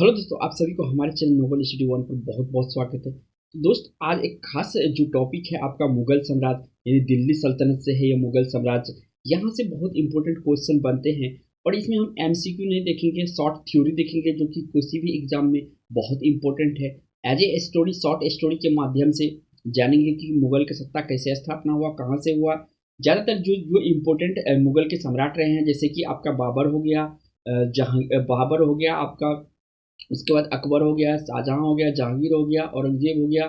Hello दोस्तों, आप सभी को हमारे चैनल नोबल स्टडी वन पर बहुत बहुत स्वागत है। तो दोस्त, आज एक खास जो टॉपिक है आपका मुगल साम्राज्य यानी दिल्ली सल्तनत से है या मुगल साम्राज्य, यहाँ से बहुत इंपॉर्टेंट क्वेश्चन बनते हैं। और इसमें हम एमसीक्यू नहीं देखेंगे, शॉर्ट थ्योरी देखेंगे जो कि किसी भी एग्जाम में बहुत इंपॉर्टेंट है। As a story, short story के माध्यम से जानेंगे कि मुगल का सत्ता कैसे स्थापना हुआ, कहाँ से हुआ। ज़्यादातर जो जो इम्पोर्टेंट मुगल के सम्राट रहे हैं, जैसे कि आपका बाबर हो गया, जहाँ बाबर हो गया आपका, उसके बाद अकबर हो गया, शाहजहां हो गया, जहांगीर हो गया, औरंगजेब हो गया।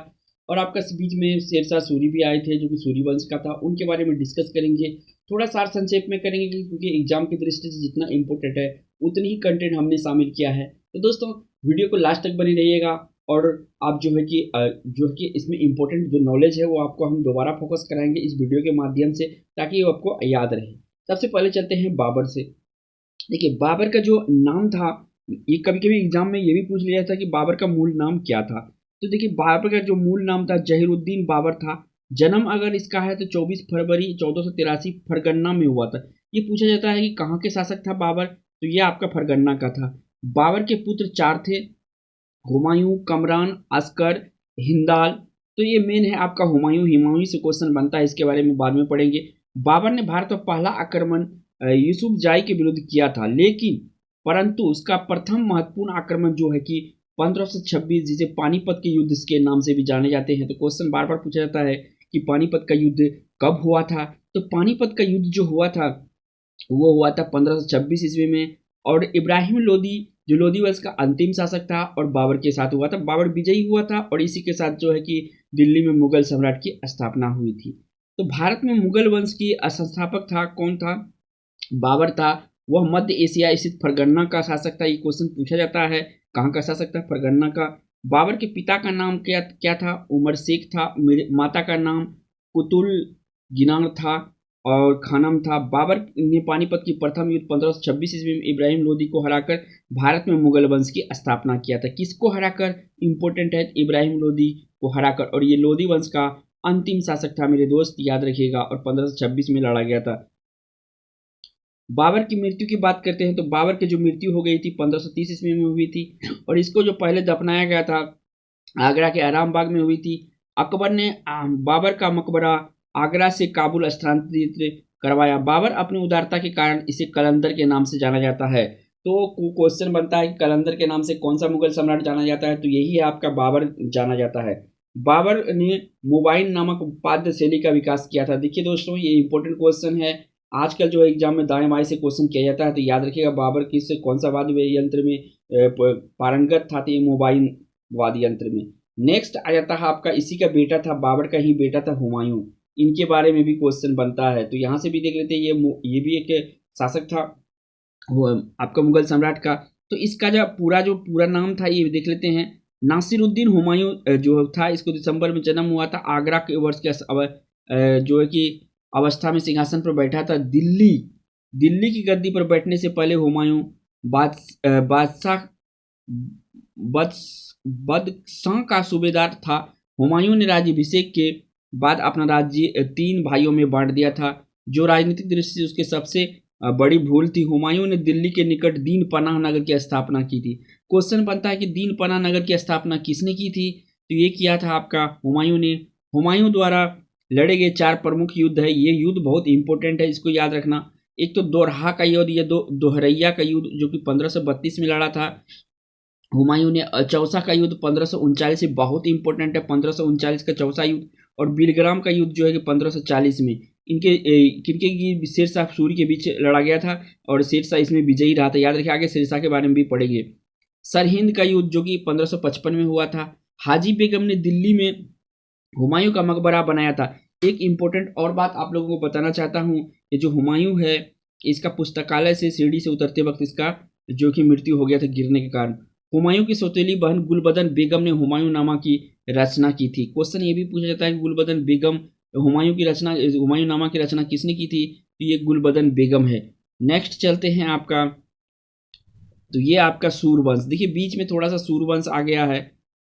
और आपका इस बीच में शेरशाह सूरी भी आए थे जो कि सूरी वंश का था, उनके बारे में डिस्कस करेंगे। थोड़ा सार संक्षेप में करेंगे क्योंकि एग्जाम की दृष्टि से जितना इंपॉर्टेंट है उतनी ही कंटेंट हमने शामिल किया है। तो दोस्तों, वीडियो को लास्ट तक बनी रहिएगा। और आप जो है कि इसमें इंपॉर्टेंट जो नॉलेज है वो आपको हम दोबारा फोकस कराएंगे इस वीडियो के माध्यम से, ताकि वो आपको याद रहे। सबसे पहले चलते हैं बाबर से। देखिए, बाबर का जो नाम था, ये कभी कभी एग्जाम में ये भी पूछ लिया था कि बाबर का मूल नाम क्या था। तो देखिए, बाबर का जो मूल नाम था जहीरुद्दीन बाबर था। जन्म अगर इसका है तो 24 फरवरी 1483 फरगन्ना में हुआ था। ये पूछा जाता है कि कहाँ के शासक था बाबर, तो ये आपका फरगन्ना का था। बाबर के पुत्र चार थे, हुमायूं, कमरान, अस्कर, हिंदाल। तो ये मेन है आपका हुमायूं। हुमायूं से क्वेश्चन बनता है, इसके बारे में बाद में पढ़ेंगे। बाबर ने भारत पर पहला आक्रमण यूसुफ जाई के विरुद्ध किया था, लेकिन परंतु उसका प्रथम महत्वपूर्ण आक्रमण जो है कि 1526, जिसे पानीपत के युद्ध के नाम से भी जाने जाते हैं। तो क्वेश्चन बार बार पूछा जाता है कि पानीपत का युद्ध कब हुआ था। तो पानीपत का युद्ध जो हुआ था वो हुआ था 1526 ईस्वी में। और इब्राहिम लोदी, जो लोदी वंश का अंतिम शासक था, और बाबर के साथ हुआ था। बाबर विजयी हुआ था और इसी के साथ जो है कि दिल्ली में मुगल सम्राट की स्थापना हुई थी। तो भारत में मुगल वंश की संस्थापक था कौन था? बाबर था। वह मध्य एशिया स्थित फरगन्ना का शासक था। ये क्वेश्चन पूछा जाता है, कहाँ का शासक था? फरगन्ना का। बाबर के पिता का नाम क्या क्या था? उमर शेख था। माता का नाम कुतुल गिनार था और खानम था। बाबर ने पानीपत की प्रथम युद्ध 1526 ईस्वी में इब्राहिम लोदी को हराकर भारत में मुगल वंश की स्थापना किया था। किसको हराकर? इंपॉर्टेंट है, इब्राहिम लोदी को हराकर। और ये लोदी वंश का अंतिम शासक था मेरे दोस्त, याद रखिएगा। और 1526 में लड़ा गया था। बाबर की मृत्यु की बात करते हैं तो बाबर की जो मृत्यु हो गई थी 1530 ईस्वी में हुई थी। और इसको जो पहले दफनाया गया था आगरा के आराम बाग में हुई थी। अकबर ने बाबर का मकबरा आगरा से काबुल स्थानांतरित करवाया। बाबर अपनी उदारता के कारण इसे कलंदर के नाम से जाना जाता है। तो क्वेश्चन बनता है कि कलंदर के नाम से कौन सा मुगल सम्राट जाना जाता है? तो यही है आपका बाबर जाना जाता है। बाबर ने मुबाइन नामक उपाध्य शैली का विकास किया था। देखिए दोस्तों, ये इंपॉर्टेंट क्वेश्चन है। आजकल जो एग्जाम में दाएं बाएं से क्वेश्चन किया जाता है, तो याद रखिएगा बाबर किस कौन सा वाद्य यंत्र में पारंगत था? तो ये मुबाइन वाद्य यंत्र में। नेक्स्ट आ जाता है आपका, इसी का बेटा था, बाबर का ही बेटा था हुमायूं। इनके बारे में भी क्वेश्चन बनता है, तो यहाँ से भी देख लेते हैं। ये भी एक शासक था आपका मुगल सम्राट का। तो इसका जो पूरा नाम था ये देख लेते हैं। नासिरुद्दीन हुमायूं जो था, इसको दिसंबर में जन्म हुआ था। आगरा के वर्ष के जो है कि अवस्था में सिंहासन पर बैठा था। दिल्ली दिल्ली की गद्दी पर बैठने से पहले हुमायूं बादशाह बदशाह का सूबेदार था। हुमायूं ने राज्याभिषेक के बाद अपना राज्य तीन भाइयों में बांट दिया था, जो राजनीतिक दृष्टि से उसके सबसे बड़ी भूल थी। हुमायूं ने दिल्ली के निकट दीन पनाह नगर की स्थापना की थी। क्वेश्चन बनता है कि दीन पनाह नगर की स्थापना किसने की थी? तो ये किया था आपका हुमायूं ने। हुमायूं द्वारा लड़े गए चार प्रमुख युद्ध है। ये युद्ध बहुत इंपॉर्टेंट है, इसको याद रखना। एक तो दोरहा का युद्ध, ये दोहरैया का युद्ध जो कि 1532 में लड़ा था हुमायूं ने। चौसा का युद्ध 1539 से बहुत इंपॉर्टेंट है, 1539 का चौसा युद्ध। और बिलग्राम का युद्ध जो है कि 1540 में इनके किनके की शेरशाह सूरी के बीच लड़ा गया था, और शेरशाह इसमें विजयी रहा था। याद रखिए, आगे शेरशाह के बारे में भी पढ़ेंगे। सरहिंद का युद्ध जो कि 1555 में हुआ था। हाजी बेगम ने दिल्ली में हुमायूं का मकबरा बनाया था। एक इंपॉर्टेंट और बात आप लोगों को बताना चाहता हूँ, ये जो हुमायूं है, इसका पुस्तकालय से सीढ़ी से उतरते वक्त इसका जो कि मृत्यु हो गया था गिरने के कारण। हुमायूं की सौतेली बहन गुलबदन बेगम ने हुमायूं नामा की रचना की थी। क्वेश्चन ये भी पूछा जाता है कि गुलबदन बेगम हुमायूं नामा की रचना किसने की थी? तो ये गुलबदन बेगम है। नेक्स्ट चलते हैं आपका, तो ये आपका सूरवंश। देखिए, बीच में थोड़ा सा सूरवंश आ गया है।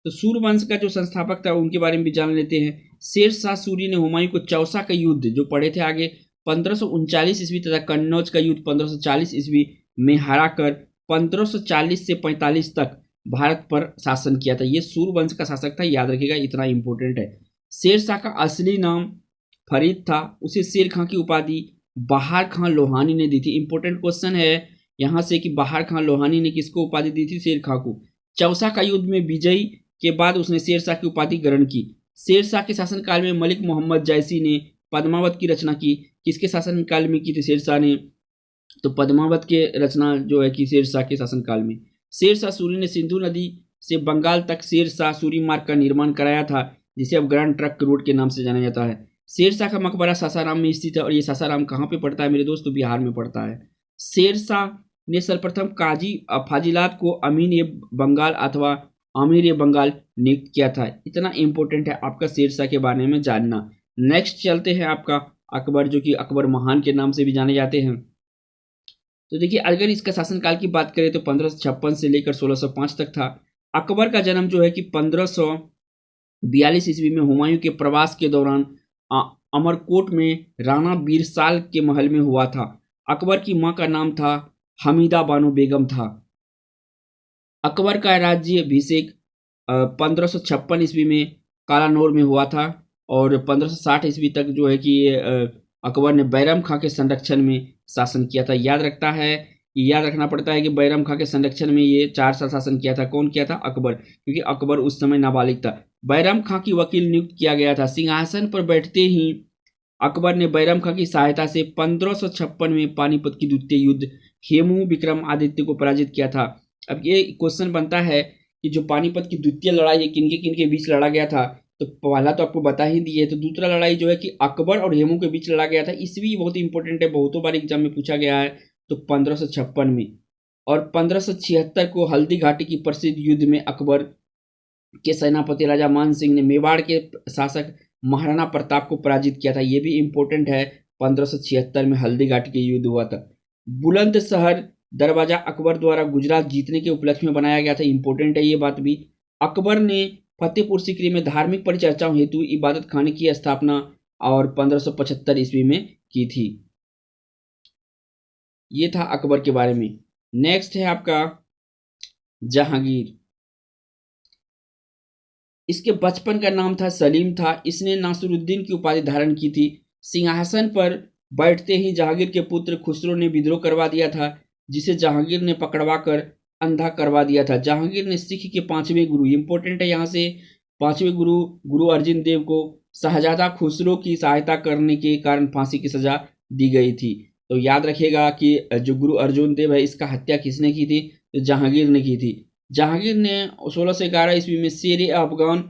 तो सूरवंश का जो संस्थापक था उनके बारे में भी जान लेते हैं। शेर शाह सूरी ने हुमायूं को चौसा का युद्ध जो पढ़े थे आगे 1539 ईस्वी तथा कन्नौज का युद्ध 1540 ईस्वी में हराकर 1540 से 45 तक भारत पर शासन किया था। ये सूर्यवंश का शासक था, याद रखिएगा, इतना इंपॉर्टेंट है। शेर शाह का असली नाम फरीद था, उसे शेर खां की उपाधि बहार खां लोहानी ने दी थी। इंपॉर्टेंट क्वेश्चन है यहाँ से कि बहार खां लोहानी ने किसको उपाधि दी थी? शेर खां को। चौसा का युद्ध में विजयी के बाद उसने शेर शाह की उपाधि ग्रहण की। शेर शाह के शासनकाल में मलिक मोहम्मद जैसी ने पद्मावत की रचना की। किसके शासनकाल में की थी शेर शाह ने? तो पद्मावत के रचना जो है कि शेर शाह के शासनकाल में। शेर शाह सूरी ने सिंधु नदी से बंगाल तक शेर शाह सूरी मार्ग का निर्माण कराया था, जिसे अब ग्रैंड ट्रंक रोड के नाम से जाना जाता है। शेर शाह का मकबरा सासाराम में स्थित है, और ये सासाराम कहाँ पे पड़ता है मेरे दोस्त? तो बिहार में पड़ता है। शेर शाह ने सर्वप्रथम काजी फाजिलात को अमीन ए बंगाल अथवा अमीर ए बंगाल नियुक्त किया था। इतना इंपॉर्टेंट है आपका शेर शाह के बारे में जानना। नेक्स्ट चलते हैं आपका अकबर, जो कि अकबर महान के नाम से भी जाने जाते हैं। तो देखिए, अगर इसका शासनकाल की बात करें तो 1556 से लेकर 1605 तक था। अकबर का जन्म जो है कि 1542 ईस्वी में हुमायूं के प्रवास के दौरान अमरकोट में राणा बीरसाल के महल में हुआ था। अकबर की मां का नाम था हमीदा बानो बेगम था। अकबर का राज्याभिषेक 1556 ईस्वी में कालानौर में हुआ था, और 1560 ईस्वी तक जो है कि अकबर ने बैरम खां के संरक्षण में शासन किया था। याद रखना पड़ता है कि बैरम खां के संरक्षण में ये 4 साल शासन किया था। कौन किया था? अकबर, क्योंकि अकबर उस समय नाबालिग था। बैरम खां की वकील नियुक्त किया गया था। सिंहासन पर बैठते ही अकबर ने बैरम खां की सहायता से 1556 में पानीपत की द्वितीय युद्ध हेमू विक्रमादित्य को पराजित किया था। अब ये क्वेश्चन बनता है कि जो पानीपत की द्वितीय लड़ाई है किनके किनके बीच लड़ा गया था? तो पहला तो आपको बता ही दिए, तो दूसरा लड़ाई जो है कि अकबर और हेमू के बीच लड़ा गया था। ईस्वी बहुत इंपॉर्टेंट है, बहुतों बार एग्जाम में पूछा गया है। तो 1556 में, और 1576 को हल्दी घाटी की प्रसिद्ध युद्ध में अकबर के सेनापति राजा मान सिंह ने मेवाड़ के शासक महाराणा प्रताप को पराजित किया था। ये भी इंपॉर्टेंट है, 1576 में हल्दी घाटी के युद्ध हुआ था। बुलंदशहर दरवाजा अकबर द्वारा गुजरात जीतने के उपलक्ष्य में बनाया गया था। इंपॉर्टेंट है ये बात भी। अकबर ने फतेहपुर सीकरी में धार्मिक परिचर्चाओं हेतु इबादत खाने की स्थापना और 1575 ईस्वी में की थी। ये था अकबर के बारे में। नेक्स्ट है आपका जहांगीर। इसके बचपन का नाम था सलीम था। इसने नासिरुद्दीन की उपाधि धारण की थी। सिंहासन पर बैठते ही जहांगीर के पुत्र खुसरो ने विद्रोह करवा दिया था, जिसे जहांगीर ने पकड़वा कर अंधा करवा दिया था। जहांगीर ने सिख के 5वें गुरु, इंपॉर्टेंट है यहाँ से, 5वें गुरु अर्जुन देव को शहजादा खुसरो की सहायता करने के कारण फांसी की सजा दी गई थी। तो याद रखिएगा कि जो गुरु अर्जुन देव है, इसका हत्या किसने की थी? तो जहांगीर ने की थी। जहांगीर ने 1611 ईस्वी में शेर अफगान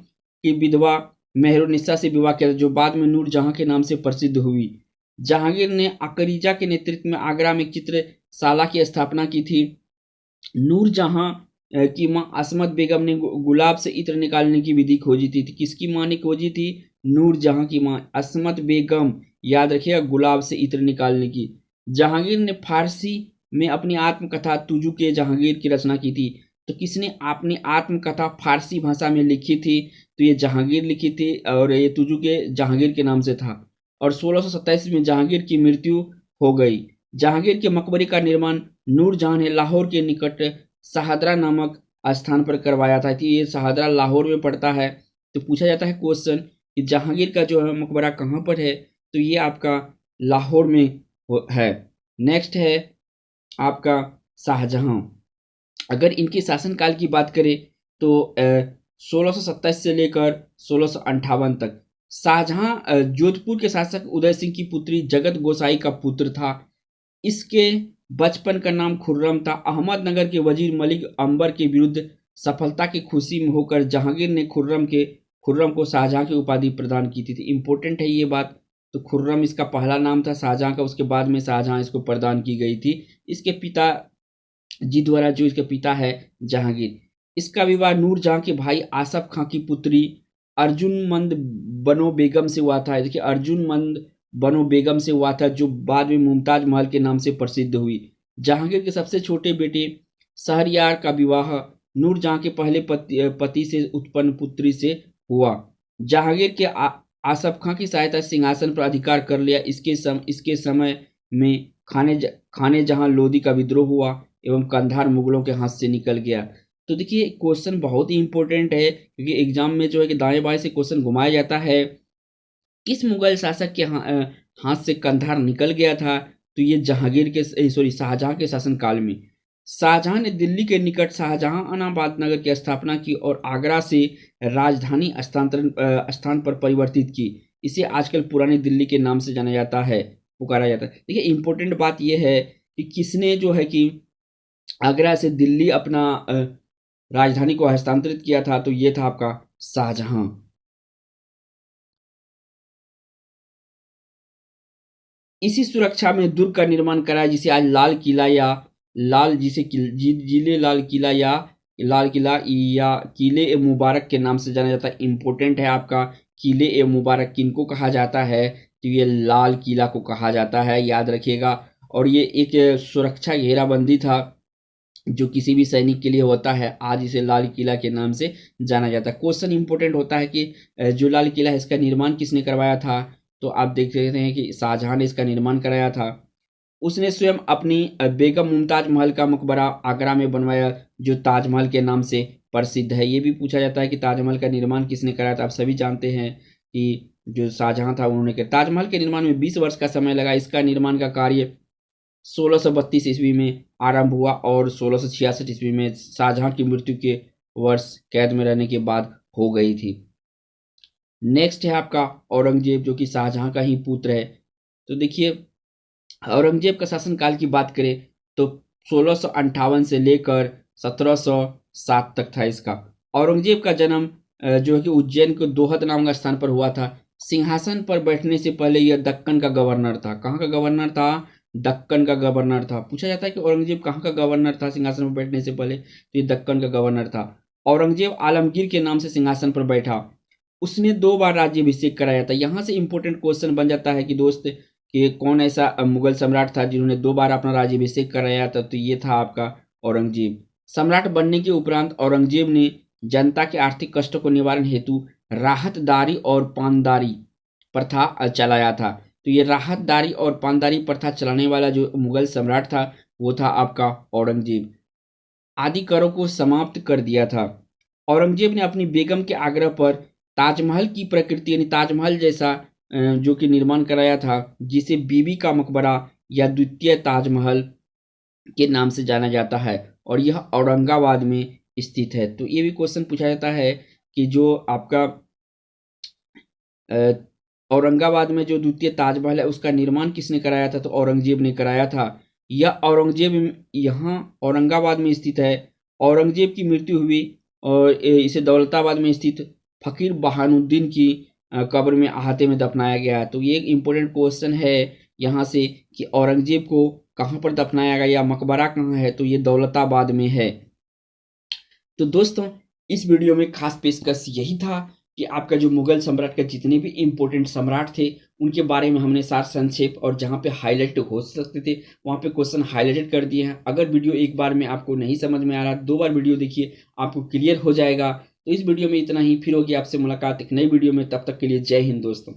की विधवा मेहरुन्निसा से विवाह किया, जो बाद में नूरजहां के नाम से प्रसिद्ध हुई। जहांगीर ने अकरीजा के नेतृत्व में आगरा में चित्रशाला की स्थापना की थी। नूरजहां की मां असमत बेगम ने गुलाब से इत्र निकालने की विधि खोजी थी। किसकी मां ने खोजी थी? नूरजहां की मां असमत बेगम, याद रखिएगा, गुलाब से इत्र निकालने की। जहांगीर ने फारसी में अपनी आत्मकथा तुजु के जहांगीर की रचना की थी। तो किसने अपनी आत्मकथा फारसी भाषा में लिखी थी? तो ये जहांगीर लिखी थी, और ये तुजु के जहांगीर के नाम से था। और 1627 में जहांगीर की मृत्यु हो गई। जहांगीर के मकबरे का निर्माण नूरजहां ने लाहौर के निकट शाहदरा नामक स्थान पर करवाया था। कि ये शाहदरा लाहौर में पड़ता है। तो पूछा जाता है क्वेश्चन कि जहांगीर का जो है मकबरा कहाँ पर है? तो ये आपका लाहौर में है। नेक्स्ट है आपका शाहजहां। अगर इनके शासनकाल की बात करें तो 1627 से लेकर 1658 तक। शाहजहां जोधपुर के शासक उदय सिंह की पुत्री जगत गोसाई का पुत्र था। इसके बचपन का नाम खुर्रम था। अहमदनगर के वजीर मलिक अंबर के विरुद्ध सफलता की खुशी में होकर जहांगीर ने खुर्रम को शाहजहां की उपाधि प्रदान की थी। इंपॉर्टेंट है ये बात। तो खुर्रम इसका पहला नाम था शाहजहां का, उसके बाद में शाहजहां इसको प्रदान की गई थी। इसके पिता जी द्वारा, जो इसके पिता है जहांगीर। इसका विवाह नूरजहां के भाई आसफ खां की पुत्री अर्जुनमंद बनो बेगम से हुआ था। देखिए, अर्जुनमंद बनो बेगम से हुआ था, जो बाद में मुमताज महल के नाम से प्रसिद्ध हुई। जहांगीर के सबसे छोटे बेटे शहरयार का विवाह नूरजहां के पहले पति से उत्पन्न पुत्री से हुआ। जहांगीर के आसफ खां की सहायता से सिंहासन पर अधिकार कर लिया। इसके समय में खाने जहां लोदी का विद्रोह हुआ एवं कंधार मुगलों के हाथ से निकल गया। तो देखिए क्वेश्चन बहुत ही इंपॉर्टेंट है, क्योंकि एग्जाम में जो है कि दाएं बाएं से क्वेश्चन घुमाया जाता है। किस मुगल शासक के हाथ से कंधार निकल गया था? तो ये जहांगीर के शाहजहां के शासनकाल में। शाहजहां ने दिल्ली के निकट शाहजहानाबाद नगर की स्थापना की और आगरा से राजधानी स्थान पर परिवर्तित की। इसे आजकल पुरानी दिल्ली के नाम से जाना जाता है, पुकारा जाता है। देखिए इंपॉर्टेंट बात यह है कि किसने जो है कि आगरा से दिल्ली अपना राजधानी को हस्तांतरित किया था? तो ये था आपका शाहजहां। इसी सुरक्षा में दुर्ग का निर्माण कराया, जिसे आज लाल किला या लाल जिसे जिले लाल किला या किले ए मुबारक के नाम से जाना जाता है। इंपॉर्टेंट है आपका, किले ए मुबारक किनको कहा जाता है? तो ये लाल किला को कहा जाता है, याद रखिएगा। और ये एक सुरक्षा घेराबंदी था जो किसी भी सैनिक के लिए होता है। आज इसे लाल किला के नाम से जाना जाता है। क्वेश्चन इंपॉर्टेंट होता है कि जो लाल किला है इसका निर्माण किसने करवाया था? तो आप देख सकते हैं कि शाहजहां ने इसका निर्माण कराया था। उसने स्वयं अपनी बेगम मुमताज महल का मकबरा आगरा में बनवाया, जो ताजमहल के नाम से प्रसिद्ध है। ये भी पूछा जाता है कि ताजमहल का निर्माण किसने कराया था? आप सभी जानते हैं कि जो शाहजहां था उन्होंने किया। ताजमहल के निर्माण में 20 वर्ष का समय लगा। इसका निर्माण का कार्य 1632 ईस्वी में आरंभ हुआ और 1666 ईस्वी में शाहजहां की मृत्यु के वर्ष कैद में रहने के बाद हो गई थी। नेक्स्ट है आपका औरंगजेब, जो कि शाहजहां का ही पुत्र है। तो देखिए औरंगजेब का शासनकाल की बात करें तो 1658 से लेकर 1707 तक था इसका। औरंगजेब का जन्म जो है कि उज्जैन के दोहद नाम का स्थान पर हुआ था। सिंहासन पर बैठने से पहले यह दक्कन का गवर्नर था। कहाँ का गवर्नर था? दक्कन का गवर्नर था। पूछा जाता है कि औरंगजेब कहाँ का गवर्नर था सिंहासन पर बैठने से पहले? तो ये दक्कन का गवर्नर था। औरंगजेब आलमगीर के नाम से सिंहासन पर बैठा। उसने 2 बार राज्याभिषेक कराया था। यहाँ से इंपॉर्टेंट क्वेश्चन बन जाता है कि दोस्त कि कौन ऐसा मुगल सम्राट था जिन्होंने 2 बार अपना राज्याभिषेक कराया था? तो ये था आपका औरंगजेब। सम्राट बनने के उपरांत औरंगजेब ने जनता के आर्थिक कष्टों को निवारण हेतु राहतदारी और पानदारी प्रथा चलाया था। तो ये राहतदारी और पानदारी प्रथा चलाने वाला जो मुगल सम्राट था वो था आपका औरंगजेब। आदि करों को समाप्त कर दिया था। औरंगजेब ने अपनी बेगम के आग्रह पर ताजमहल की प्रकृति यानी ताजमहल जैसा जो कि निर्माण कराया था, जिसे बीबी का मकबरा या द्वितीय ताजमहल के नाम से जाना जाता है और यह औरंगाबाद में स्थित है। तो ये भी क्वेश्चन पूछा जाता है कि जो आपका औरंगाबाद में जो द्वितीय ताजमहल है उसका निर्माण किसने कराया था? तो औरंगजेब ने कराया था। यह औरंगजेब यहाँ औरंगाबाद में स्थित है। औरंगजेब की मृत्यु हुई और इसे दौलताबाद में स्थित फकीर बहानुद्दीन की कब्र में अहाते में दफनाया गया। तो ये एक इम्पोर्टेंट क्वेश्चन है यहाँ से कि औरंगजेब को कहाँ पर दफनाया गया या मकबरा कहाँ है? तो ये दौलताबाद में है। तो दोस्तों इस वीडियो में खास पेशकश यही था कि आपका जो मुगल सम्राट का जितने भी इम्पोर्टेंट सम्राट थे उनके बारे में हमने सार संक्षेप और जहाँ पे हाईलाइट हो सकते थे वहाँ पे क्वेश्चन हाईलाइटेड कर दिए हैं। अगर वीडियो एक बार में आपको नहीं समझ में आ रहा, 2 बार वीडियो देखिए, आपको क्लियर हो जाएगा। तो इस वीडियो में इतना ही। फिर होगी आपसे मुलाकात एक नई वीडियो में। तब तक के लिए जय हिंद दोस्तों।